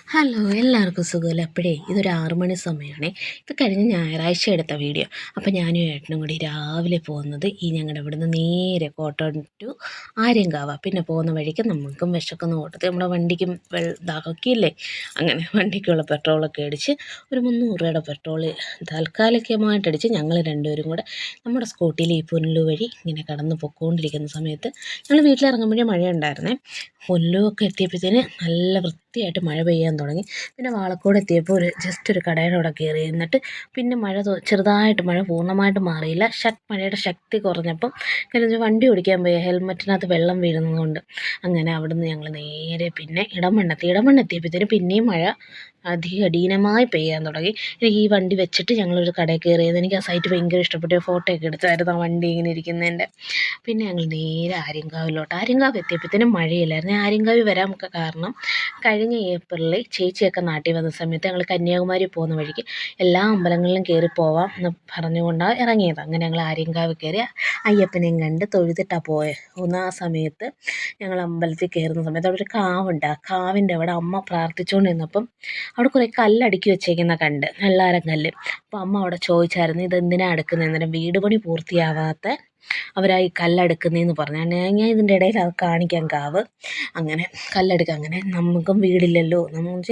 Hello എല്ലാവർക്കും സുഖമല്ല. അപ്പോഴേ ഇതൊരു 6 മണി സമയമാണേ. ഇത് കഴിഞ്ഞ് ഞായറാഴ്ച എടുത്ത വീഡിയോ. അപ്പോൾ ഞാനും ഏട്ടനും കൂടി രാവിലെ പോകുന്നത് ഞങ്ങളുടെ ഇവിടുന്ന് നേരെ കോട്ടയം ടു ആര്യങ്കാവ. പിന്നെ പോകുന്ന വഴിക്ക് നമുക്കും വിശക്കുന്ന ഓട്ടത്തിൽ നമ്മുടെ വണ്ടിക്കും ദാഹമൊക്കെ ഇല്ലേ, അങ്ങനെ വണ്ടിക്കുള്ള പെട്രോളൊക്കെ അടിച്ച് ഒരു 300 രൂപയുടെ പെട്രോൾ താൽക്കാലികമായിട്ട് അടിച്ച് ഞങ്ങൾ രണ്ടുപേരും കൂടെ നമ്മുടെ സ്കൂട്ടിയിൽ ഈ പുനലു വഴി ഇങ്ങനെ കടന്ന് പൊയ്ക്കൊണ്ടിരിക്കുന്ന സമയത്ത് ഞങ്ങൾ വീട്ടിലിറങ്ങുമ്പോഴേ മഴയുണ്ടായിരുന്നേ. പുനലുമൊക്കെ എത്തിയപ്പോഴത്തേന് നല്ല വൃത്തിയായിട്ട് മഴ പെയ്യാൻ തുടങ്ങി. പിന്നെ വാളക്കോട് എത്തിയപ്പോൾ ജസ്റ്റ് ഒരു കടയുടെ അവിടെ കയറി എന്നിട്ട് പിന്നെ ചെറുതായിട്ട് മഴ പൂർണ്ണമായിട്ട് മാറിയില്ല. മഴയുടെ ശക്തി കുറഞ്ഞപ്പം വണ്ടി ഓടിക്കാൻ പോയി ഹെൽമെറ്റിനകത്ത് വെള്ളം വീഴുന്നതുകൊണ്ട് അങ്ങനെ അവിടുന്ന് ഞങ്ങൾ നേരെ പിന്നെ ഇടമണ്ണെത്തിയപ്പോഴത്തേനും പിന്നെയും മഴ അധീനമായി പെയ്യാൻ തുടങ്ങി. എനിക്ക് ഈ വണ്ടി വെച്ചിട്ട് ഞങ്ങളൊരു കടയിൽ കയറിയത്. എനിക്ക് ആ സൈറ്റ് ഭയങ്കര ഇഷ്ടപ്പെട്ടു. ഫോട്ടോയൊക്കെ എടുത്തായിരുന്നു ആ വണ്ടി ഇങ്ങനെ ഇരിക്കുന്നതിൻ്റെ. പിന്നെ ഞങ്ങൾ നേരെ ആര്യങ്കാവ് എത്തിയപ്പോഴത്തേനും മഴയില്ലായിരുന്നു. ആര്യങ്കാവിൽ വരാൻ കാരണം കഴിഞ്ഞ ഏപ്രിലിൽ ചേച്ചിയൊക്കെ നാട്ടിൽ വന്ന സമയത്ത് ഞങ്ങൾ കന്യാകുമാരി പോകുന്ന വഴിക്ക് എല്ലാ അമ്പലങ്ങളിലും കയറി പോവാം എന്ന് പറഞ്ഞുകൊണ്ടാണ് ഇറങ്ങിയത്. അങ്ങനെ ഞങ്ങൾ ആര്യങ്കാവ് കയറി അയ്യപ്പനെയും കണ്ട് തൊഴുതിട്ടാണ് പോകുന്ന ആ സമയത്ത് ഞങ്ങൾ അമ്പലത്തിൽ കയറുന്ന സമയത്ത് അവിടെ ഒരു കാവുണ്ട്. ആ കാവിൻ്റെ അവിടെ അമ്മ പ്രാർത്ഥിച്ചുകൊണ്ട് നിന്നപ്പം അവിടെ കുറേ കല്ലടുക്കി വെച്ചേക്കുന്ന കണ്ട്, നല്ലാരം കല്ല്. അപ്പോൾ അമ്മ അവിടെ ചോദിച്ചായിരുന്നു ഇതെന്തിനാണ് അടുക്കുന്നത്. അന്നേരം വീട് പണി പൂർത്തിയാവാത്ത അവരാ ഈ കല്ലെടുക്കുന്നതെന്ന് പറഞ്ഞു. ഞാൻ ഇതിൻ്റെ ഇടയിൽ അത് കാണിക്കാൻ കാവ് അങ്ങനെ കല്ലെടുക്കുക. അങ്ങനെ നമുക്കും വീടില്ലല്ലോ,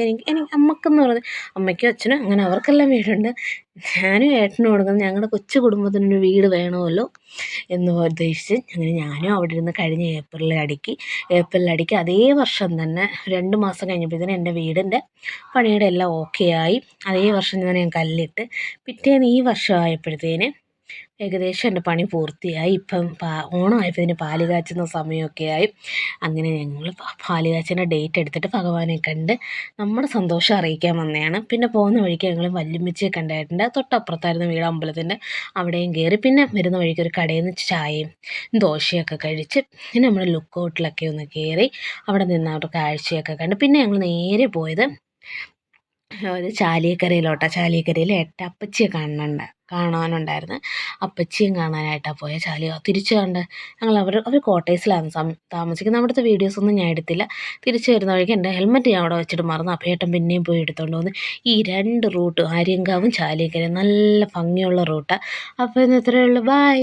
എനിക്ക് അമ്മക്കെന്ന് പറഞ്ഞാൽ അമ്മയ്ക്കും അച്ഛനും അങ്ങനെ അവർക്കെല്ലാം വീടുണ്ട്. ഞാനും ഏട്ടനും കൊടുക്കുന്നത് ഞങ്ങളുടെ കൊച്ചു കുടുംബത്തിനൊരു വീട് വേണമല്ലോ എന്ന് ഉദ്ദേശിച്ച് അങ്ങനെ ഞാനും അവിടെ ഇരുന്ന് കഴിഞ്ഞ ഏപ്രിലിൽ അടുക്കി അതേ വർഷം തന്നെ 2 മാസം കഴിഞ്ഞപ്പോഴത്തേനും എൻ്റെ വീടിൻ്റെ പണിയുടെ എല്ലാം ഓക്കെ ആയി. അതേ വർഷം തന്നെ ഞാൻ കല്ലിട്ട് പിറ്റേന്ന് ഈ വർഷം ആയപ്പോഴത്തേന് ഏകദേശം എൻ്റെ പണി പൂർത്തിയായി. ഇപ്പം ഓണമായപ്പോഴത്തേന് പാല് കാച്ചുന്ന സമയമൊക്കെ ആയി. അങ്ങനെ ഞങ്ങൾ പാല് കാച്ചിൻ്റെ ഡേറ്റ് എടുത്തിട്ട് ഭഗവാനെ കണ്ട് നമ്മുടെ സന്തോഷം അറിയിക്കാൻ വന്നതാണ്. പിന്നെ പോകുന്ന വഴിക്ക് ഞങ്ങൾ വല്യമ്മച്ചിയെ കണ്ടായിട്ടുണ്ട്. തൊട്ടപ്പുറത്തായിരുന്നു വീട് അമ്പലത്തിൻ്റെ. അവിടെയും കയറി പിന്നെ വരുന്ന വഴിക്ക് ഒരു കടയിൽ നിന്ന് ചായയും ദോശയൊക്കെ കഴിച്ച് പിന്നെ നമ്മുടെ ലുക്കൗട്ടിലൊക്കെ ഒന്ന് കയറി അവിടെ നിന്ന് അവിടെ കാഴ്ചയൊക്കെ കണ്ട് പിന്നെ ഞങ്ങൾ നേരെ പോയത് ഒരു ചാലിയക്കരയിൽ അപ്പച്ചിയെ കാണാനുണ്ടായിരുന്നു. അപ്പച്ചിയും കാണാനായിട്ടാണ് പോയത്. തിരിച്ചു കണ്ട് ഞങ്ങൾ അവർ കോട്ടേഴ്സിലാണ് താമസിക്കുന്നത്. അവിടുത്തെ വീഡിയോസൊന്നും ഞാൻ എടുത്തില്ല. തിരിച്ചു വരുന്ന വഴിക്ക് എൻ്റെ ഹെൽമെറ്റ് ഞാൻ അവിടെ വെച്ചിട്ട് മറന്നു. അപ്പോൾ ഏട്ടൻ പിന്നെയും പോയി എടുത്തുകൊണ്ട് വന്ന്. ഈ 2 റൂട്ട് ആര്യങ്കാവും ചാലിയക്കരയും നല്ല ഭംഗിയുള്ള റൂട്ടാണ്. അപ്പോൾ ഇന്ന് ഇത്രയേ ഉള്ളൂ. ബൈ.